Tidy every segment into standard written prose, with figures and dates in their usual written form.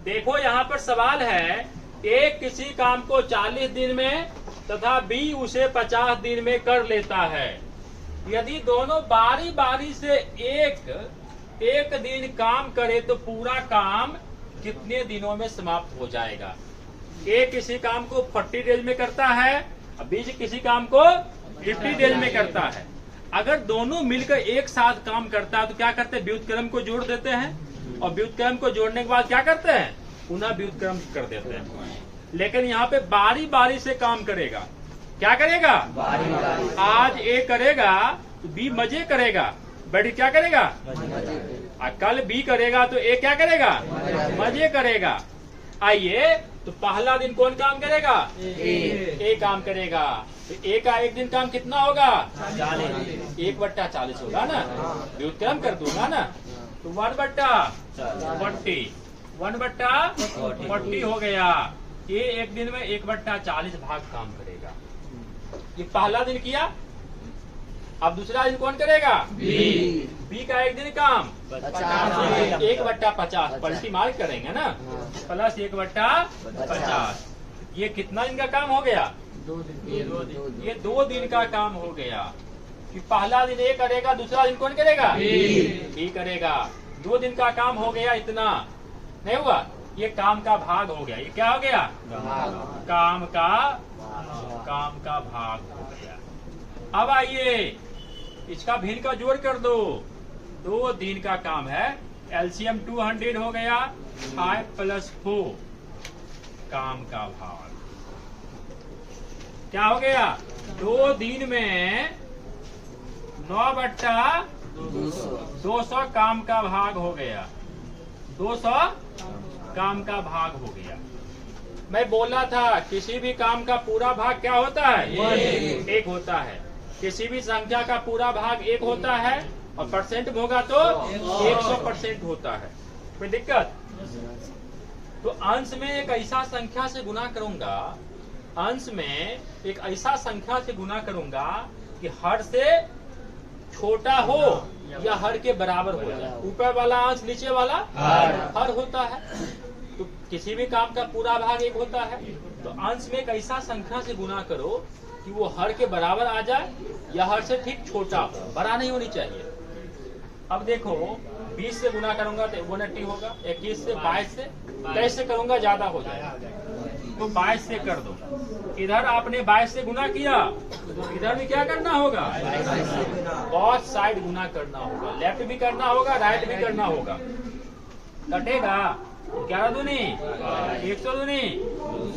देखो यहाँ पर सवाल है, ए किसी काम को 40 दिन में तथा बी उसे 50 दिन में कर लेता है। यदि दोनों बारी बारी से एक दिन काम करे तो पूरा काम कितने दिनों में समाप्त हो जाएगा? ए किसी काम को 40 डेज में करता है, बी किसी काम को 50 डेज में करता है। अगर दोनों मिलकर एक साथ काम करता है तो क्या करते हैं? व्युत्क्रम को जोड़ देते हैं, और व्युत्क्रम को जोड़ने के बाद क्या करते हैं? पुनः व्युत्क्रम कर देते हैं। लेकिन यहाँ पे बारी बारी से काम करेगा। क्या करेगा? बारी बारी। आज ए करेगा तो बी मजे करेगा, बट क्या करेगा? कल बी करेगा तो ए क्या करेगा? मजे करेगा। आइए, तो पहला दिन कौन काम करेगा? ए काम करेगा। तो ए का एक दिन काम कितना होगा? 40। 1/40 होगा ना, व्युत्क्रम कर दूंगा ना, तो 1/40 1/40 हो गया। ये एक दिन में 1/40 भाग काम करेगा। ये पहला दिन किया। अब दूसरा दिन कौन करेगा? बी का एक दिन काम 1/50 पलटी मार करेंगे ना, प्लस 1/50। ये कितना दिन का काम हो गया? 2 दिन। ये 2 दिन का काम हो गया। कि पहला दिन ए करेगा, दूसरा दिन कौन करेगा? बी करेगा। 2 दिन का काम हो गया। इतना नहीं हुआ, ये काम का भाग हो गया। ये क्या हो गया? काम का भाग हो गया। अब आइए, इसका भिन्न का जोड़ कर दो। 2 दिन का काम है, एलसीएम 200 हो गया। 5 + 4 काम का भाग क्या हो गया? 2 दिन में 9/200 काम का भाग हो गया। 200 काम का भाग हो गया। मैं बोला था किसी भी काम का पूरा भाग क्या होता है? 1 होता है। किसी भी संख्या का पूरा भाग 1 होता है, और परसेंट होगा तो 100% होता है। कोई दिक्कत? तो अंश में एक ऐसा संख्या से गुना करूंगा, अंश में एक ऐसा संख्या से गुना करूंगा कि हर से छोटा हो या हर के बराबर हो जाए। ऊपर वाला अंश, नीचे वाला हर होता है। तो किसी भी काम का पूरा भाग 1 होता है, तो अंश में एक ऐसा संख्या से गुना करो कि वो हर के बराबर आ जाए या हर से ठीक छोटा हो, बड़ा नहीं होनी चाहिए। अब देखो, 20 से गुना करूंगा तो 180 होगा। 21 से, 22 से, 23 से करूंगा ज्यादा हो जाएगा, तो 22 से कर दो। इधर आपने 22 से गुना किया, तो इधर भी क्या करना होगा? बहुत साइड गुना करना होगा। लेफ्ट भी करना होगा, राइट भी करना होगा। कटेगा 11 दूनी 100 दूनी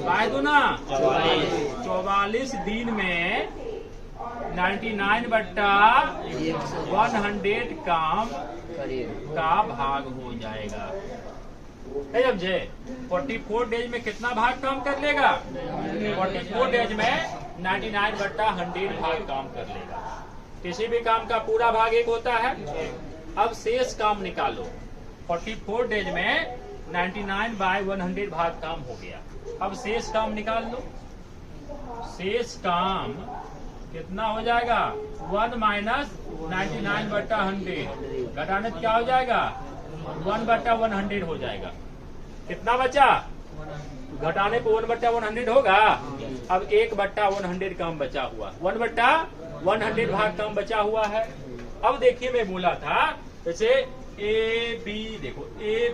22 दूना 44 दिन में 99/100 काम का भाग हो जाएगा। समझे? 44 डेज में कितना भाग काम कर लेगा? 44 डेज में 99/100 भाग काम कर लेगा। किसी भी काम का पूरा भाग 1 होता है। अब शेष काम निकालो। 44 डेज में 99/100 भाग काम हो गया। अब शेष काम निकाल लो। शेष काम कितना हो जाएगा? 1 - 99/100 घटाने क्या हो जाएगा? 1/100 हो जाएगा। कितना बचा? घटाने को 1/100 होगा। अब 1/100 काम बचा हुआ, 1/100 भाग काम बचा हुआ है। अब देखिए, मैं बोला था जैसे ए बी, देखो ए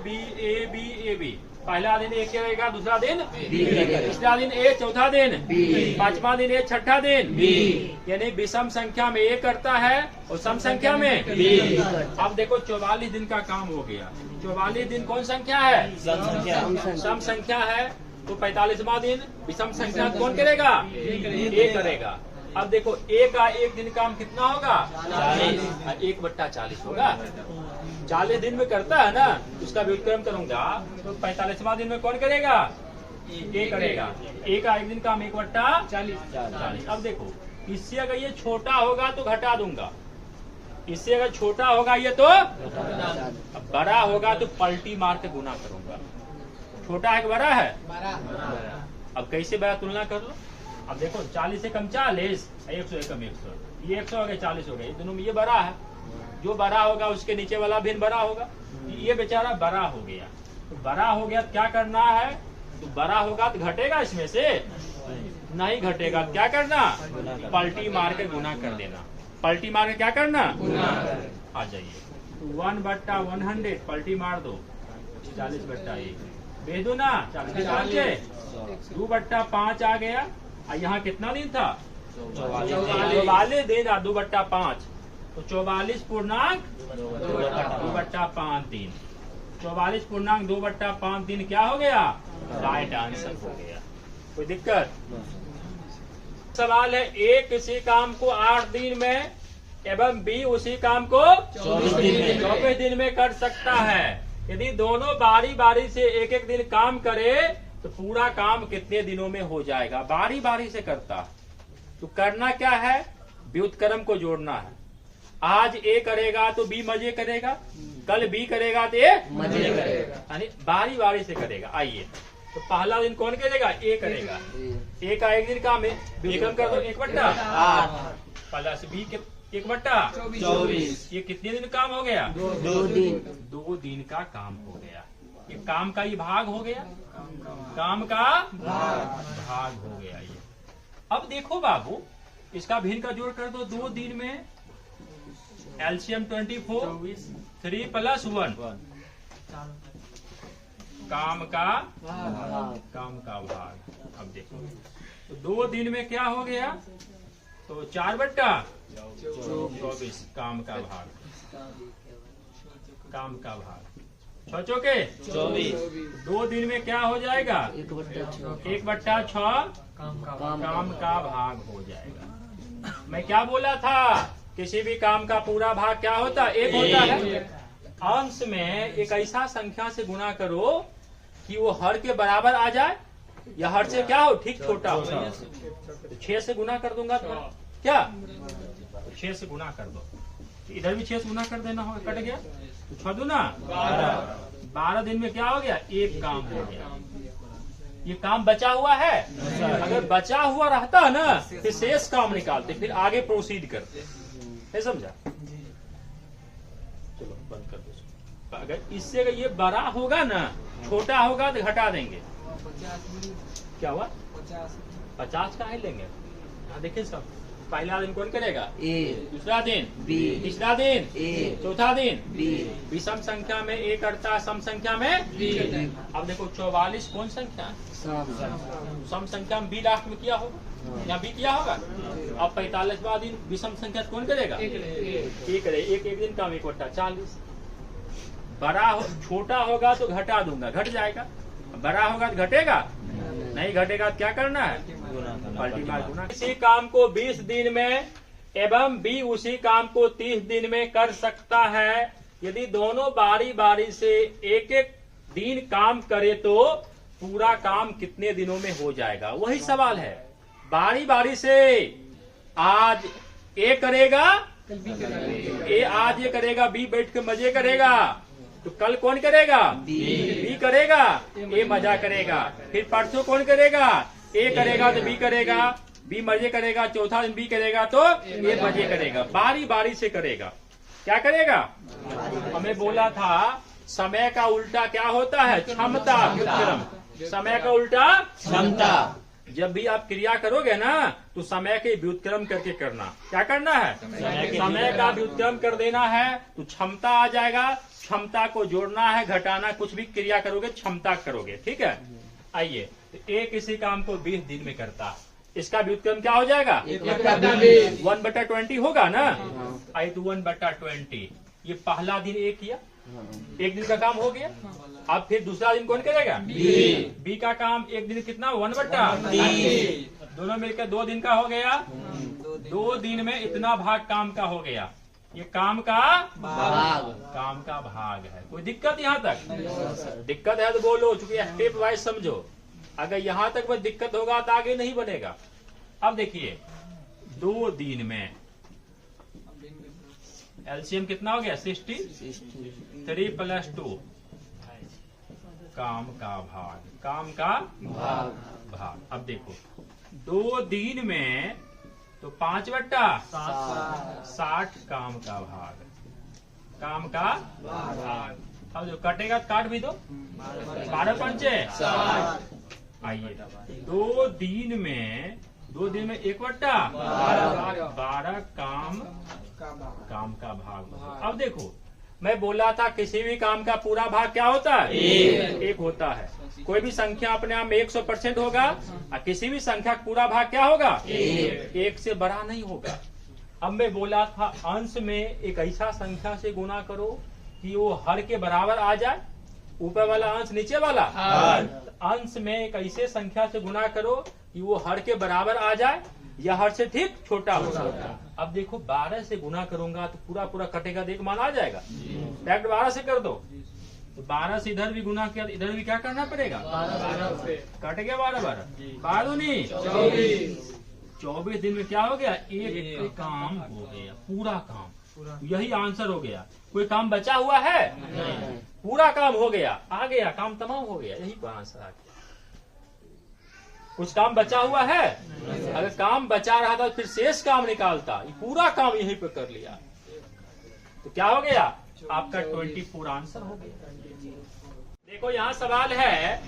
बी पहला दिन ए करेगा, दूसरा दिन बी, तीसरा दिन ए, चौथा दिन बी, 5वां दिन ए, छठा दिन बी। यानी विषम संख्या में ए करता है और सम संख्या में बी। अब देखो 44 दिन का काम हो गया। 44 दिन कौन संख्या है? सम संख्या है। तो 45वां दिन विषम संख्या कौन करेगा? ए करेगा। अब देखो ए का एक दिन काम कितना होगा? 1/40 होगा। 40 दिन में करता है ना, उसका व्युत्क्रम करूंगा तो 45वां दिन में कौन करेगा? ए करेगा। ए का एक दिन काम 1/40। अब देखो, इससे अगर ये छोटा होगा तो घटा दूंगा, इससे अगर छोटा होगा ये तो अब बड़ा होगा तो पलटी मार के गुना करूंगा। छोटा है कि बड़ा है? अब कैसे बड़ा तुलना कर लो। अब देखो 40 से कम 40, 100 से कम 100, ये 100 हो गए, 40 हो गए। दोनों में ये बड़ा है, जो बड़ा होगा उसके नीचे वाला भी बड़ा होगा। ये बेचारा बड़ा हो गया, तो बड़ा हो गया तो क्या करना है, तो बड़ा होगा तो घटेगा इसमें से नहीं घटेगा, क्या करना, पलटी मार के गुना कर देना। पलटी मार के क्या करना, आ जाइए 1/100 पलटी मार दो 40/1 भेज दो ना, 40 2/5 आ गया। और यहाँ कितना दिन था, 44 दिन 2/5, तो 44 पूर्णांक 2/5 दिन, 44 पूर्णांक 2/5 दिन क्या हो गया, राइट आंसर हो गया। कोई दिक्कत? सवाल है, ए किसी काम को 8 दिन में एवं बी उसी काम को 24 दिन में कर सकता है। यदि दोनों बारी बारी से एक एक दिन काम करे तो पूरा काम कितने दिनों में हो जाएगा। बारी बारी से करता है तो करना क्या है, व्युत्क्रम को जोड़ना है। आज ए करेगा तो बी मजे करेगा, कल बी करेगा तो ए मजे करेगा, यानी बारी बारी से करेगा। आइए, तो पहला दिन कौन करेगा, ए करेगा। ए का एक दिन काम है, व्युत्क्रम कर दो 1/8 प्लस बी के 1/24। ये कितने दिन काम हो गया, 2 दिन का काम हो गया। ये काम का ही भाग हो गया, काम का भाग हो गया ये। अब देखो बाबू, इसका भिन्न का जोड़ कर दो 2 दिन में, एलसीएम 24 3 + 1 काम का भाग। अब देखो तो 2 दिन में क्या हो गया, तो 4/24 काम का भाग, काम का भाग 6 चौके 24। 2 दिन में क्या हो जाएगा, 1/6 काम का भाग हो जाएगा। मैं क्या बोला था, किसी भी काम का पूरा भाग क्या होता है, 1 होता है। अंश में एक ऐसा संख्या से गुणा करो कि वो हर के बराबर आ जाए, या हर से क्या हो, ठीक छोटा हो। 6 से गुना कर दूंगा तो क्या, 6 से गुना कर दो, इधर भी 6 से गुना कर देना होगा, कट गया तो 6 दूना 12 दिन में क्या हो गया, एक काम हो गया। ये काम बचा हुआ है, अगर बचा हुआ रहता ना तो शेष काम निकालते, फिर आगे प्रोसीड करते, है समझा। चलो बंद कर दो। अगर इससे अगर ये बड़ा होगा ना, छोटा होगा तो घटा देंगे। क्या हुआ, 50 का ही लेंगे। हाँ देखिए सब, पहला दिन कौन करेगा, ए, दूसरा दिन बी, तीसरा दिन ए, चौथा दिन बी। विषम संख्या में ए करता है, सम संख्या में बी। अब देखो 44 कौन संख्या है, सम संख्या में बी लास्ट में किया होगा, या बी किया होगा। अब 45वां दिन विषम संख्या कौन करेगा, ए करे। एक दिन काम 1/40। बड़ा छोटा होगा तो घटा दूंगा, घट जाएगा। बड़ा होगा तो घटेगा नहीं, घटेगा तो क्या करना है, पलटी मार गुना। किसी काम को 20 दिन में एवं बी उसी काम को 30 दिन में कर सकता है। यदि दोनों बारी बारी से एक एक दिन काम करे तो पूरा काम कितने दिनों में हो जाएगा। वही सवाल है, बारी बारी से आज ए करेगा, ए आज ये करेगा, बी बैठ के मजे करेगा, तो कल कौन करेगा, बी करेगा, ए मजा करेगा। फिर परसों कौन करेगा, ए करेगा तो बी करेगा, बी मजे करेगा, चौथा दिन बी करेगा तो ए मजे करेगा। बारी बारी से करेगा, क्या करेगा। हमें बोला था समय का उल्टा क्या होता है, क्षमता, व्युत्क्रम। समय का उल्टा क्षमता। जब भी आप क्रिया करोगे ना तो समय के व्युत्क्रम करके करना। क्या करना है, समय का व्युत्क्रम कर देना है तो क्षमता आ जाएगा। क्षमता को जोड़ना है, घटाना, कुछ भी क्रिया करोगे क्षमता करोगे, ठीक है। आइए, तो ए किसी काम को 20 दिन में करता, इसका व्युत्क्रम क्या हो जाएगा, 1/20 होगा ना। आई तो 1/20। ये पहला दिन ए किया, एक दिन का काम हो गया। अब फिर दूसरा दिन कौन करेगा, बी का काम एक दिन कितना, 1/30। दोनों मिलकर 2 दिन का हो गया। 2 दिन में इतना भाग काम का हो गया। ये काम का भाग है। कोई दिक्कत यहाँ तक, दिक्कत है तो बोलो, चूंकि स्टेप वाइज समझो। अगर यहाँ तक कोई दिक्कत होगा तो आगे नहीं बनेगा। अब देखिए 2 दिन में एलसीएम कितना हो गया, 60, 3 + 2 काम का भाग, काम का भाग। अब देखो 2 दिन में तो 5/60 काम का भाग, काम का भाग। अब जो कटेगा काट भी दो। 12 पंचे 60। आइए 2 दिन में 1/12 काम का भाग। अब देखो मैं बोला था किसी भी काम का पूरा भाग क्या होता है? एक होता है। कोई भी संख्या अपने आप में 100% होगा और किसी भी संख्या का पूरा भाग क्या होगा? एक से बड़ा नहीं होगा। अब मैं बोला था अंश में एक ऐसा संख्या से गुना करो कि वो हर के बराबर आ जाए। ऊपर वाला अंश नीचे वाला अंश में एक ऐसे संख्या से गुना करो कि वो हर के बराबर आ जाए या हर से ठीक छोटा हो। अब देखो 12 से गुना करूंगा तो पूरा पूरा कटेगा, देख मान आ जाएगा। डायरेक्ट 12 से कर दो तो 12 से इधर भी गुना किया, इधर भी क्या करना पड़ेगा? 12 से कट गया 12 12 24 दिन में क्या हो गया? एक काम हो गया, पूरा काम। यही आंसर हो गया। कोई काम बचा हुआ है? पूरा काम हो गया, आ गया, काम तमाम हो गया, यही आंसर आ गया। कुछ काम बचा हुआ है? अगर काम बचा रहा था तो फिर शेष काम निकालता, पूरा काम यहीं पे कर लिया तो क्या हो गया? आपका 24 आंसर हो गया। देखो यहाँ सवाल है,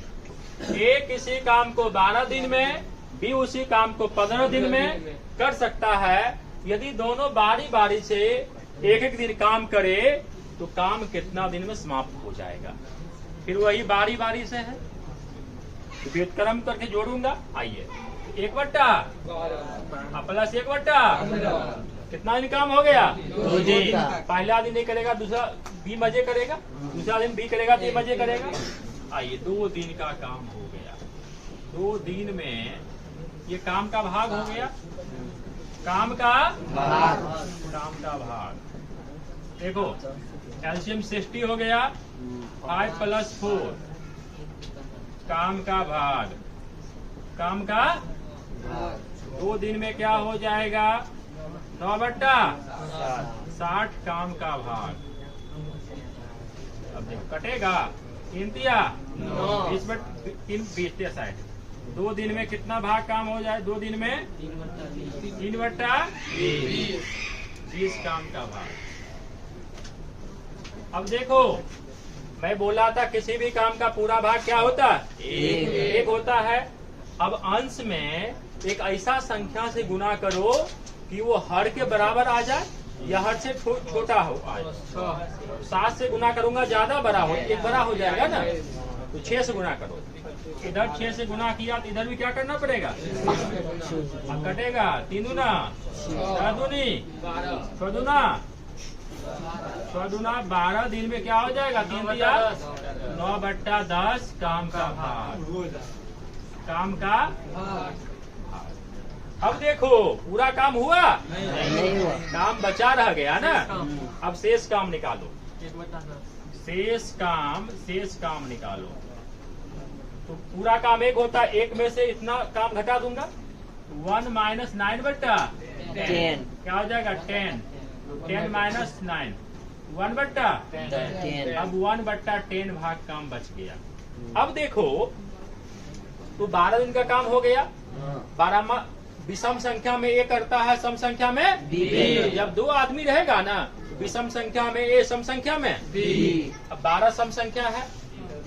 ए किसी काम को 12 दिन में, बी उसी काम को 15 दिन में कर सकता है। यदि दोनों बारी बारी से एक एक दिन काम करे तो काम कितना दिन में समाप्त हो जाएगा? फिर वही बारी बारी से है, व्युत्क्रम करके जोड़ूंगा। आइए 1/12 प्लस 1/12 कितना दिन काम हो गया? 2 दिन। पहला दिन नहीं करेगा, दूसरा बी मजे करेगा, दूसरा दिन बी करेगा तो ये मजे करेगा। आइए 2 दिन का काम हो गया। 2 दिन में ये काम का भाग हो गया, काम का भाग। देखो एलसीएम 60 हो गया, 5 + 4 काम का भाग। 2 दिन में क्या हो जाएगा? 9/60 काम का भाग। अब देखो कटेगा 3 20 साइड। 2 दिन में कितना भाग काम हो जाए? 2 दिन में 3/20 काम का भाग। अब देखो मैं बोला था किसी भी काम का पूरा भाग क्या होता है? एक होता है। अब अंश में एक ऐसा संख्या से गुना करो कि वो हर के बराबर आ जाए या हर से छोटा हो। 7 से गुना करूंगा ज्यादा बड़ा हो, एक बड़ा हो जाएगा ना, तो 6 से गुना करो। इधर 6 से गुना किया तो इधर भी क्या करना पड़ेगा? अब कटेगा 3 दूना 4 दूनी 6 दूना 12 दिन में क्या हो जाएगा? 3 दिया 9/10 काम का भाग। अब देखो पूरा काम हुआ? नहीं हुआ, काम बचा रह गया ना। अब शेष काम निकालो। शेष काम निकालो तो पूरा काम एक होता है, एक में से इतना काम घटा दूंगा। 1 - 9/10 क्या हो जाएगा? 10 10 - 9 1/10। अब 1/10 भाग काम बच गया। अब देखो तो 12 दिन का काम हो गया। 12 विषम संख्या में ए करता है, सम संख्या में बी। जब 2 आदमी रहेगा ना, विषम संख्या में ए, सम संख्या में बी। अब 12 सम संख्या है,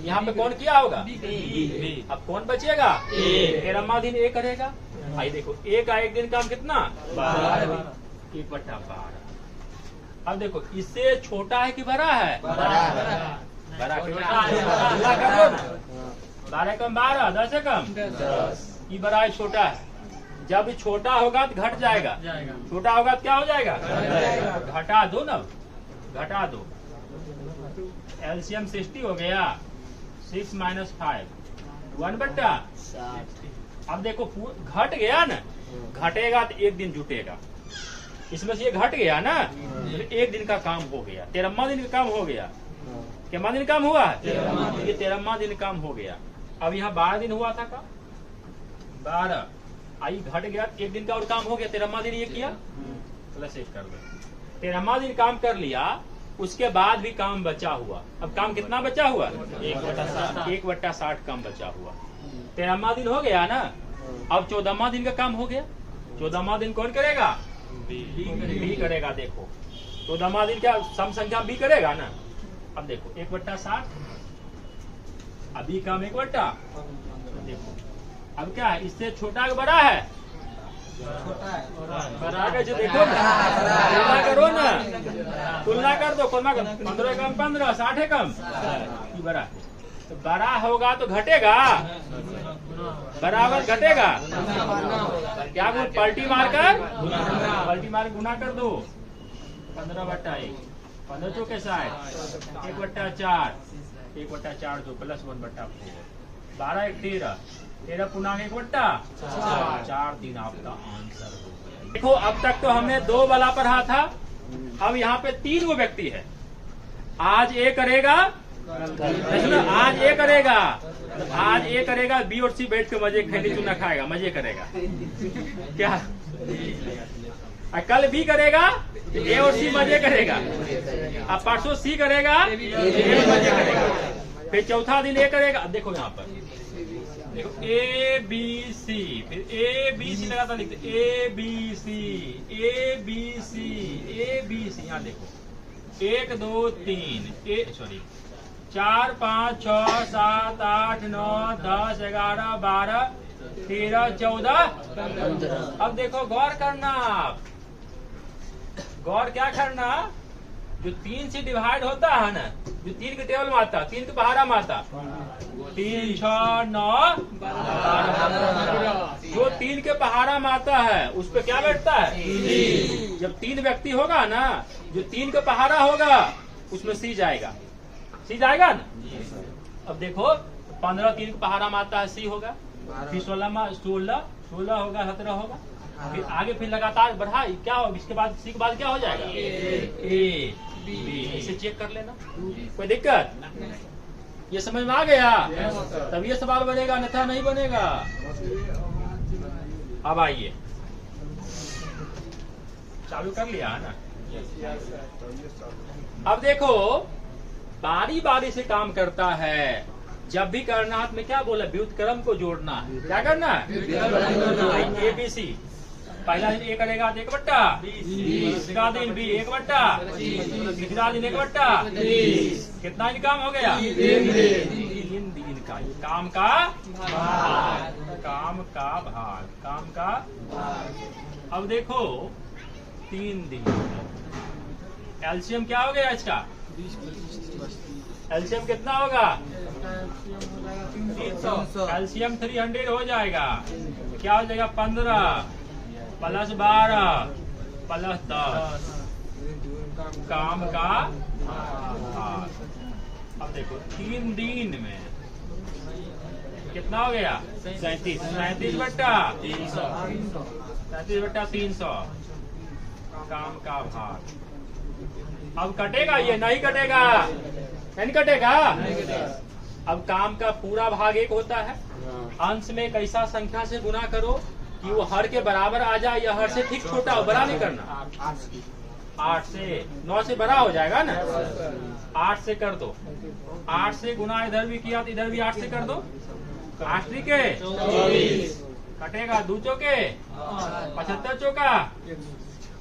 यहाँ पे कौन किया होगा? बी। अब कौन बचेगा? 13वां दिन ए करेगा। भाई देखो ए का एक दिन काम कितना? 1/12। अब देखो इससे छोटा है कि बड़ा है? बड़ा। 12 कम 12, 10 से कम 10। ये बड़ा है, छोटा है। जब छोटा होगा तो घट जाएगा, छोटा होगा तो क्या हो जाएगा? घटा दो ना, घटा दो। एलसीएम 60 हो गया, 6 - 5 1/60। अब देखो घट गया ना, घटेगा तो एक दिन जुटेगा। इसमें से ये घट गया ना तो एक दिन का काम हो गया। 13वां दिन का काम हो गया। क्या दिन काम हुआ? ये 13वां दिन काम हो गया। अब यहाँ 12 दिन हुआ था का 12 आई घट गया, एक दिन का और काम हो गया। 13वां दिन ये किया, प्लस 1 कर दो। 13वां दिन काम कर लिया, उसके बाद भी काम बचा हुआ। अब काम कितना बचा हुआ? 1/60 काम बचा हुआ। 13वां दिन हो गया ना। अब 14वां दिन का काम हो गया। 14वां दिन कौन करेगा? बी करेगा। देखो 14वां दिन क्या सम संख्या बी करेगा ना। अब देखो 1/60, अभी काम 1/, देखो अब क्या है, इससे छोटा कि बड़ा है? बड़ा का जो देखो ना, तुलना करो ना, तुलना कर दो, 15 कम 15, 60 कम, ये बड़ा। तो बड़ा होगा तो घटेगा, बराबर घटेगा, क्या बोल, पलटी मार गुना कर दो, 15/1, 15 चौके 60, 1/4, 1/4 जो प्लस 1/4, 12 1 13, 13 पूर्णांक 1/4, 3 आपका आंसर हो गया। देखो अब तक तो हमने 2 वाला पढ़ा था, अब यहाँ पे 3 वो व्यक्ति है। आज ए करेगा, आज ए करेगा, आज ए करेगा, बी और सी बैठ के मजे खैनी चूना खाएगा, मजे करेगा क्या? कल बी करेगा, ए और सी मजे करेगा, अब परसों सी करेगा, ए मजे करेगा, फिर चौथा दिन ए करेगा। अब देखो यहाँ पर, देखो ए बी सी, फिर ए बी सी लगातार लिखते, A B C, A B C, A B C. यहाँ देखो 1 2 3, 4 5 6 7 8 9 10 11 12 13 14। अब देखो गौर करना, गौर क्या करना, जो 3 से डिवाइड होता है ना, जो 3 के टेबल में आता, 3 के पहाड़ा में आता, 3 6 9 12, जो 3 के पहाड़ा में आता है उस पे क्या बैठता है? जब 3 व्यक्ति होगा ना, जो 3 का पहाड़ा होगा उसमें सी जाएगा, सी जाएगा ना। अब देखो 15 3 का पहाड़ा में आता है, सी होगा, फिर 16 में 16 होगा, 17 होगा, फिर आगे फिर लगातार बढ़ा, क्या होगा, इसके बाद सी के बाद क्या हो जाएगा? A B. इसे चेक कर लेना, कोई दिक्कत? ये समझ में आ गया? तब ये सवाल बनेगा, अन्यथा नहीं बनेगा। अब आइए, चालू कर लिया है ना। अब देखो बारी बारी से काम करता है, जब भी करना हाथ में क्या बोला, व्युत्क्रम को जोड़ना है। क्या करना है? ए बी सी, पहला दिन ए करेगा तो 1/, दूसरा दिन बी 1/, तीसरा दिन 1/, कितना दिन काम हो गया? 3 दिन का काम का भाग, काम का भाग, काम का भाग। अब देखो 3 दिन, एलसीएम क्या हो गया इसका? एलसीएम कितना होगा? 300। एलसीएम 300 हो जाएगा, क्या हो जाएगा? 15 प्लस 12 प्लस 10, काम का भाग। अब देखो 3 दिन में कितना हो गया? 37/300, काम का भाग। अब कटेगा, ये नहीं कटेगा, नहीं कटेगा। अब काम का पूरा भाग 1 होता है, अंश में एक ऐसा संख्या से गुना करो कि वो हर के बराबर आ जाए, या हर से ठीक छोटा हो, बड़ा नहीं करना। 8 से 9 से बड़ा हो जाएगा ना, 8 से कर दो, 8 से गुना इधर भी किया तो इधर भी 8 से कर दो, 8 के 24 कटेगा, 2 चौके 75 चौका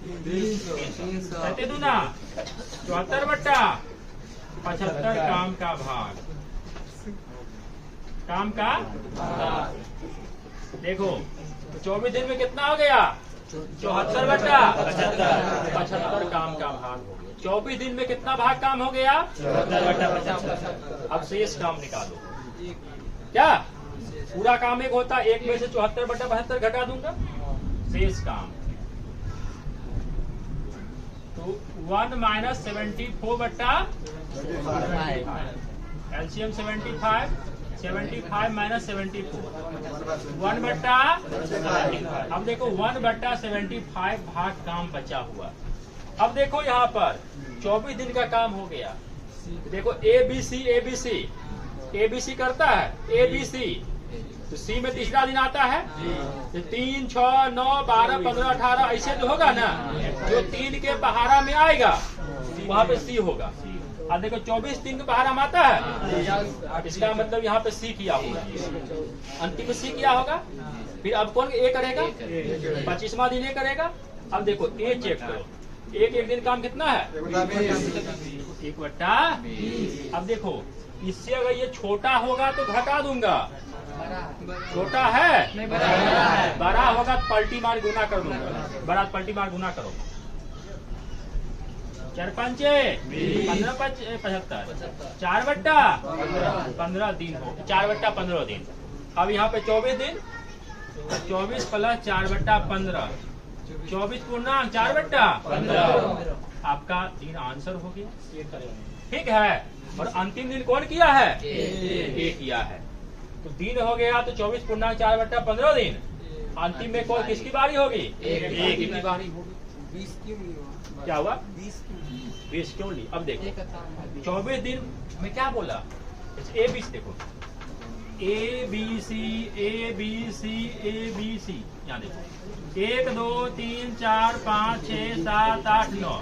37 दूना 74/75, काम का भाग, काम का देखो 24 दिन में कितना हो गया? 74/75, काम का भाग हो गया। 24 दिन में कितना भाग काम हो गया? 74/75। अब शेष काम निकालो, क्या पूरा काम 1 होता, 1 में से 74/72 घटा दूंगा, शेष काम तो 1 - 74/75, एलसीएम 75 - 74, 1/75। अब देखो 1/75 भाग काम बचा हुआ। अब देखो यहाँ पर 24 दिन का काम हो गया। देखो ABC करता है, ABC तो सी में तीसरा दिन आता है, तो 3 6 9 12 15 18 ऐसे जो होगा ना, जो 3 के पहाड़ा में आएगा वहाँ पे सी होगा। अब देखो 24 3 के पहाड़ा में आता है, इसका मतलब यहाँ पे सी किया होगा, अंतिम में सी किया होगा। फिर अब कौन ए करेगा? 25वां दिन ए करेगा। अब देखो ए चेक करो, एक दिन काम कितना है? 1/20। अब देखो इससे अगर ये छोटा होगा तो घटा दूंगा, छोटा है नहीं, बड़ा है। बड़ा होगा तो पलटी मार गुना कर दूंगा, बड़ा पलटी मार गुना करो। 4 पंचे 15 75, 4/15 दिन हो, 4/15 दिन। अब यहाँ पे 24 दिन, 24 प्लस 4/15, 24 पूर्णांक 4/15। आपका दिन आंसर हो गया, ठीक है। और अंतिम दिन कौन किया है? ए किया है। तो दिन हो गया तो 24 पूर्णांक 4/15 दिन। अंतिम में कौन किसकी बारी होगी? एक की बारी होगी। 20 क्यों नहीं हुआ? क्या हुआ? 20 क्यों ली? अब देखो एक आता है। 24 दिन में क्या बोला? ए बी सी देखो, A B C A B C A B C, यहाँ देखो 1 2 3 4 5 6 7 8 9।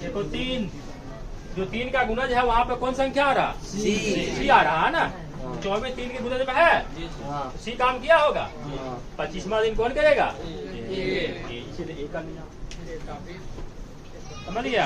देखो 3, जो 3 का गुणज है वहाँ पे कौन संख्या आ रहा? सी आ रहा है ना। 24 3 के गुणज में है, सी काम किया होगा। 25वां दिन कौन करेगा? इसीलिए ए कर लिया, समझ गया?